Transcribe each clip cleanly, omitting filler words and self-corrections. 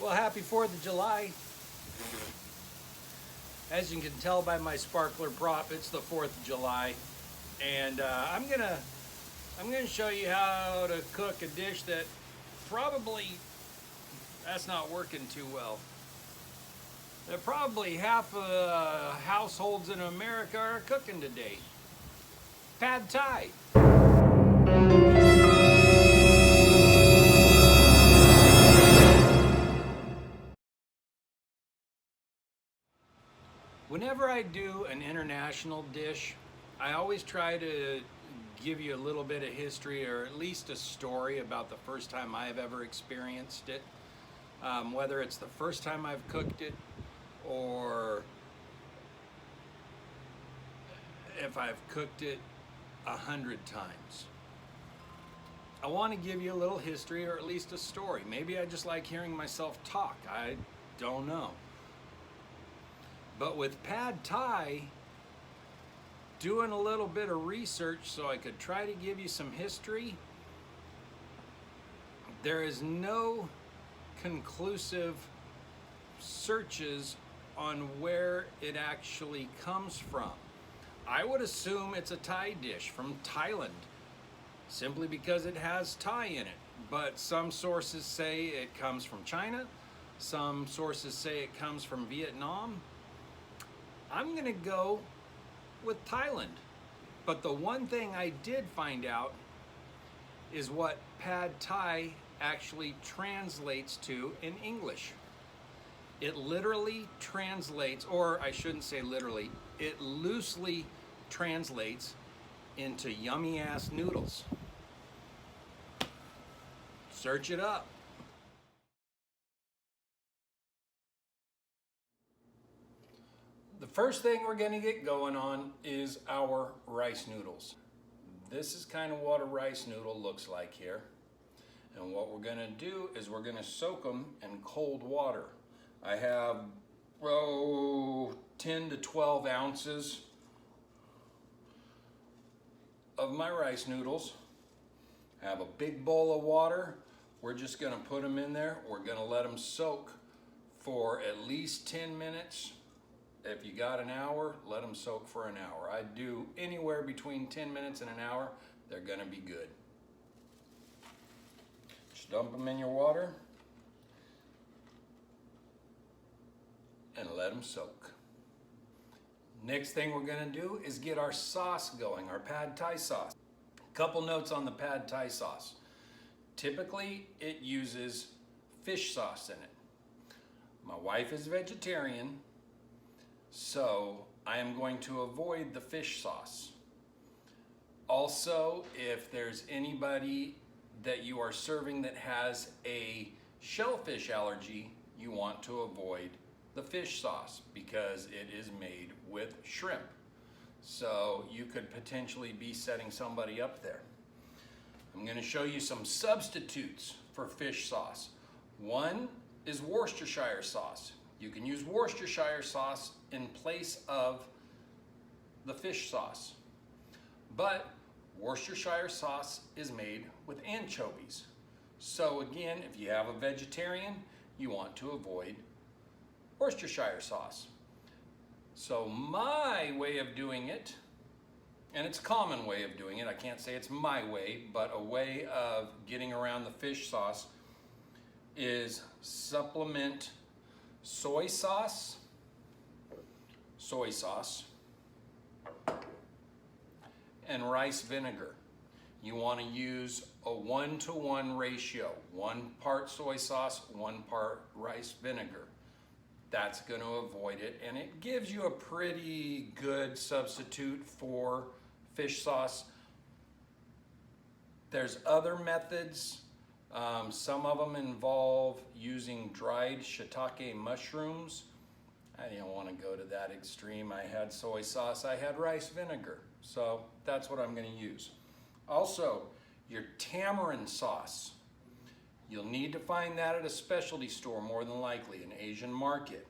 Well, happy 4th of July. As you can tell by my sparkler prop, it's the 4th of July. And I'm gonna show you how to cook a dish that that's not working too well. That probably half of the households in America are cooking today. Pad Thai. Whenever I do an international dish, I always try to give you a little bit of history or at least a story about the first time I've ever experienced it. Whether it's the first time I've cooked it or if I've cooked it 100 times. I want to give you a little history or at least a story. Maybe I just like hearing myself talk. I don't know. But with Pad Thai, doing a little bit of research so I could try to give you some history, there is no conclusive searches on where it actually comes from. I would assume it's a Thai dish from Thailand, simply because it has Thai in it. But some sources say it comes from China. Some sources say it comes from Vietnam. I'm gonna go with Thailand. But the one thing I did find out is what Pad Thai actually translates to in English. It literally translates, or I shouldn't say literally, it loosely translates into yummy ass noodles. Search it up. The first thing we're going to get going on is our rice noodles. This is kind of what a rice noodle looks like here. And what we're going to do is we're going to soak them in cold water. I have 10 to 12 ounces of my rice noodles. I have a big bowl of water. We're just going to put them in there. We're going to let them soak for at least 10 minutes. If you got an hour, let them soak for an hour. I do anywhere between 10 minutes and an hour. They're going to be good. Just dump them in your water and let them soak. Next thing we're going to do is get our sauce going, our Pad Thai sauce. A couple notes on the Pad Thai sauce. Typically, it uses fish sauce in it. My wife is vegetarian, so I am going to avoid the fish sauce. Also, if there's anybody that you are serving that has a shellfish allergy, you want to avoid the fish sauce because it is made with shrimp. So you could potentially be setting somebody up there. I'm going to show you some substitutes for fish sauce. One is Worcestershire sauce. You can use Worcestershire sauce in place of the fish sauce. But Worcestershire sauce is made with anchovies. So again, if you have a vegetarian, you want to avoid Worcestershire sauce. So my way of doing it, and it's a common way of doing it, I can't say it's my way, but a way of getting around the fish sauce is supplement soy sauce, and rice vinegar. You want to use a 1-to-1 ratio, 1 part soy sauce, 1 part rice vinegar. That's going to avoid it, and it gives you a pretty good substitute for fish sauce. There's other methods. Some of them involve using dried shiitake mushrooms. I didn't want to go to that extreme. I had soy sauce, I had rice vinegar. So that's what I'm going to use. Also, your tamarind sauce. You'll need to find that at a specialty store, more than likely, an Asian market.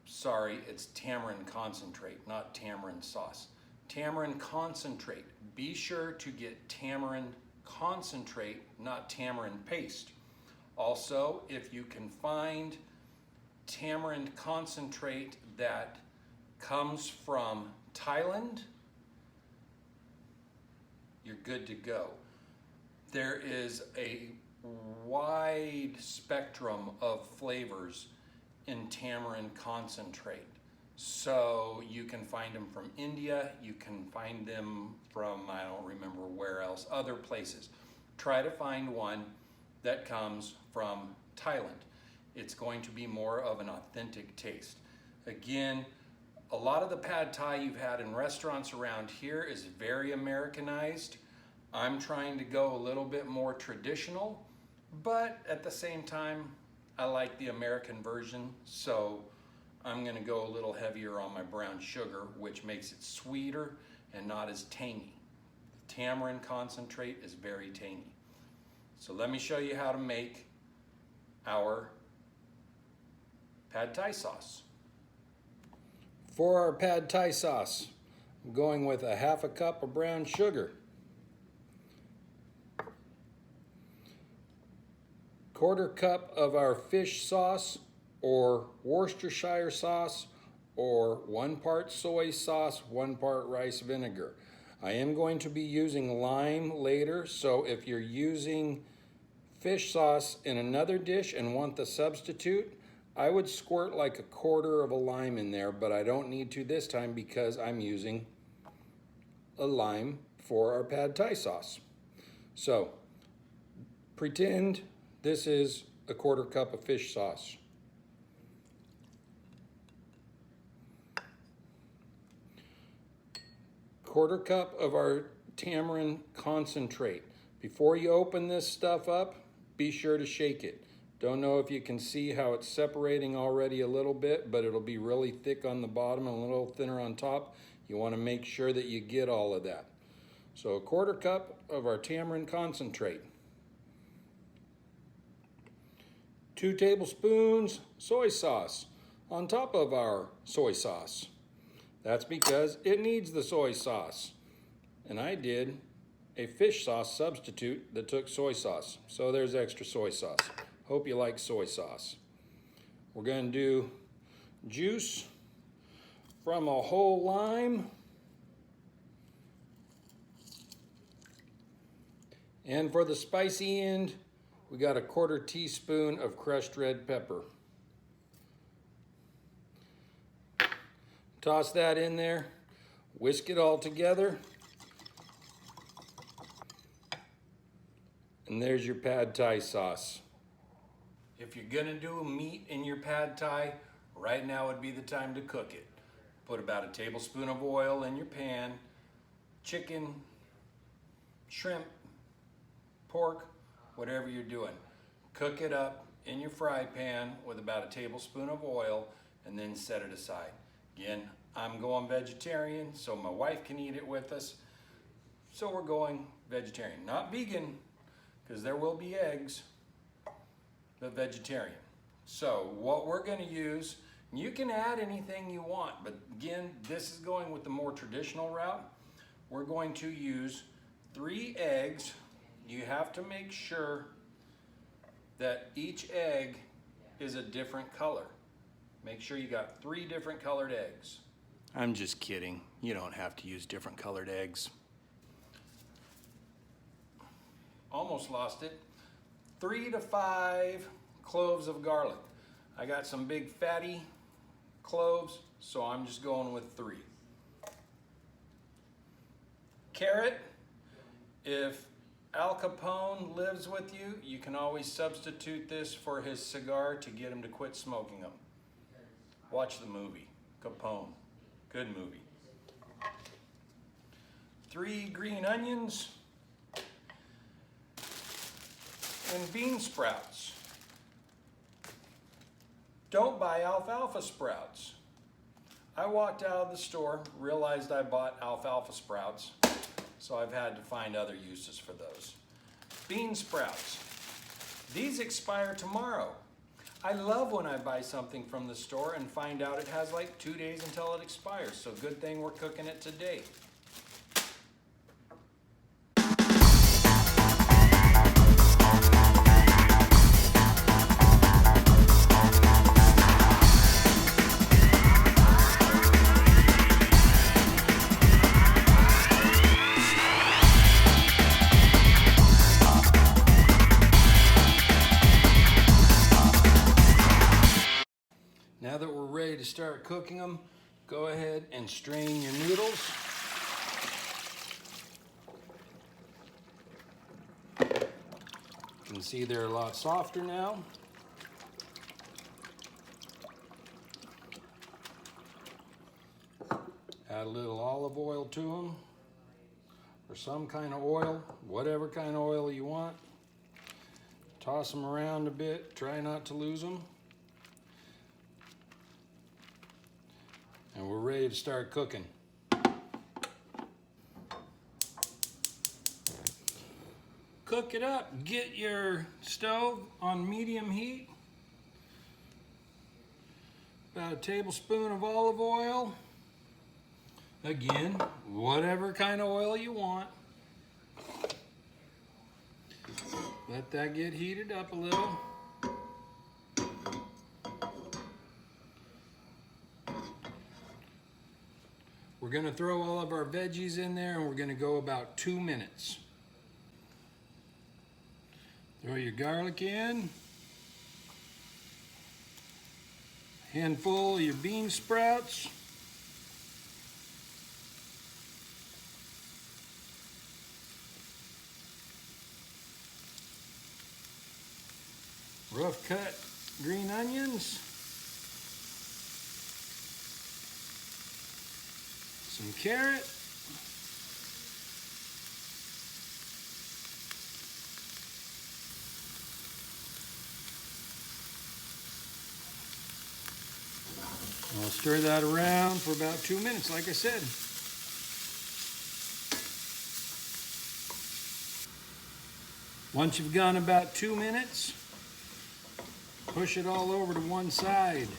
Sorry, it's tamarind concentrate, not tamarind sauce. Tamarind concentrate. Be sure to get tamarind concentrate, not tamarind paste. Also, if you can find tamarind concentrate that comes from Thailand, you're good to go. There is a wide spectrum of flavors in tamarind concentrate. So you can find them from India, you can find them from, I don't remember where else, other places. Try to find one that comes from Thailand. It's going to be more of an authentic taste. Again, a lot of the pad thai you've had in restaurants around here is very Americanized. I'm trying to go a little bit more traditional, but at the same time, I like the American version, so I'm gonna go a little heavier on my brown sugar, which makes it sweeter and not as tangy. The tamarind concentrate is very tangy. So let me show you how to make our pad thai sauce. For our pad thai sauce, I'm going with a half a cup of brown sugar, quarter cup of our fish sauce or Worcestershire sauce, or 1 part soy sauce, 1 part rice vinegar. I am going to be using lime later, so if you're using fish sauce in another dish and want the substitute, I would squirt like a quarter of a lime in there, but I don't need to this time because I'm using a lime for our pad thai sauce. So pretend this is a quarter cup of fish sauce. Quarter cup of our tamarind concentrate. Before you open this stuff up, be sure to shake it. Don't know if you can see how it's separating already a little bit, but it'll be really thick on the bottom and a little thinner on top. You want to make sure that you get all of that. So a quarter cup of our tamarind concentrate. 2 tablespoons soy sauce on top of our soy sauce. That's because it needs the soy sauce. And I did a fish sauce substitute that took soy sauce. So there's extra soy sauce. Hope you like soy sauce. We're going to do juice from a whole lime. And for the spicy end, we got a 1/4 teaspoon of crushed red pepper. Toss that in there, whisk it all together. And there's your pad thai sauce. If you're gonna do meat in your pad thai, right now would be the time to cook it. Put about a tablespoon of oil in your pan. Chicken, shrimp, pork, whatever you're doing. Cook it up in your fry pan with about a tablespoon of oil and then set it aside. Again, I'm going vegetarian so my wife can eat it with us. So we're going vegetarian, not vegan, because there will be eggs, but vegetarian. So what we're going to use, you can add anything you want, but again, this is going with the more traditional route. We're going to use 3 eggs. You have to make sure that each egg is a different color. Make sure you got 3 different colored eggs. I'm just kidding. You don't have to use different colored eggs. Almost lost it. 3 to 5 cloves of garlic. I got some big fatty cloves, so I'm just going with 3. Carrot. If Al Capone lives with you, you can always substitute this for his cigar to get him to quit smoking them. Watch the movie, Capone. Good movie. 3 green onions. And bean sprouts. Don't buy alfalfa sprouts. I walked out of the store, realized I bought alfalfa sprouts, so I've had to find other uses for those. Bean sprouts. These expire tomorrow. I love when I buy something from the store and find out it has like 2 days until it expires, so good thing we're cooking it today. start cooking them, go ahead and strain your noodles. You can see they're a lot softer now. Add a little olive oil to them, or some kind of oil, whatever kind of oil you want. Toss them around a bit, try not to lose them. And we're ready to start cooking. Cook it up. Get your stove on medium heat. About a tablespoon of olive oil. Again, whatever kind of oil you want. Let that get heated up a little. We're going to throw all of our veggies in there and we're going to go about 2 minutes. Throw your garlic in. Handful of your bean sprouts. Rough cut green onions. Some carrot. I'll stir that around for about 2 minutes, like I said. Once you've gone about 2 minutes, push it all over to one side.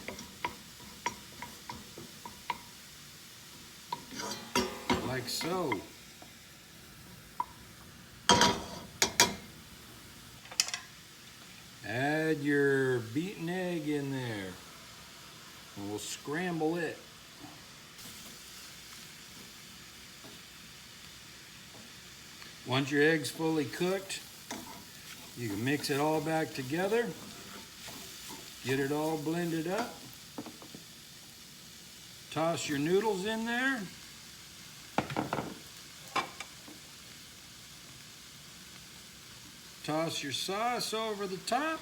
Like so. Add your beaten egg in there. And we'll scramble it. Once your egg's fully cooked, you can mix it all back together. Get it all blended up. Toss your noodles in there. Toss your sauce over the top.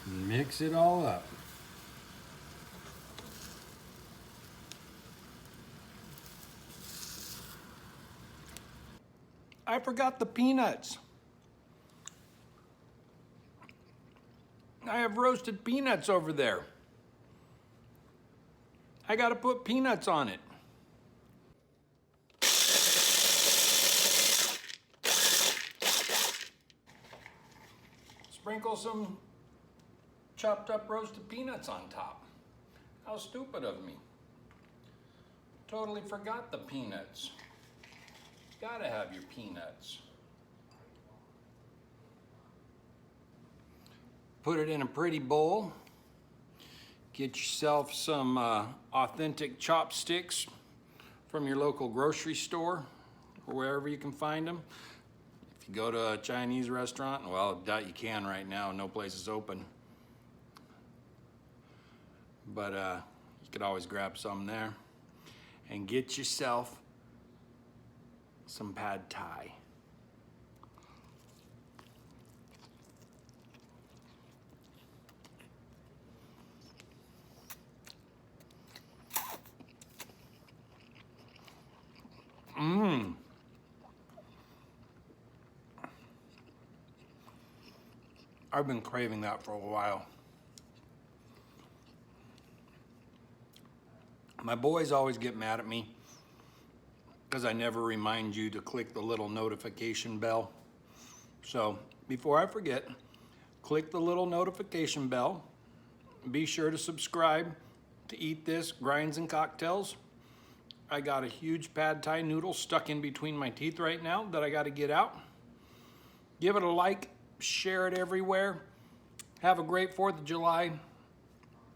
Mix it all up. I forgot the peanuts. I have roasted peanuts over there. I gotta put peanuts on it. Sprinkle some chopped up roasted peanuts on top. How stupid of me. Totally forgot the peanuts. Gotta have your peanuts. Put it in a pretty bowl. Get yourself some authentic chopsticks from your local grocery store or wherever you can find them. If you go to a Chinese restaurant, well, I doubt you can right now, no place is open. But you could always grab some there. And get yourself some pad thai. I've been craving that for a while. My boys always get mad at me because I never remind you to click the little notification bell. So before I forget, click the little notification bell. Be sure to subscribe to Eat This Grinds and Cocktails. I got a huge pad thai noodle stuck in between my teeth right now that I got to get out. Give it a like, share it everywhere. Have a great 4th of July.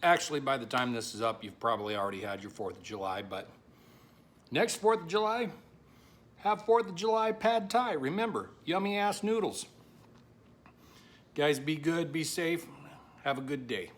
Actually, by the time this is up, you've probably already had your 4th of July, but next 4th of July, Have 4th of July pad thai. Remember, yummy ass noodles. Guys, be good, be safe. Have a good day.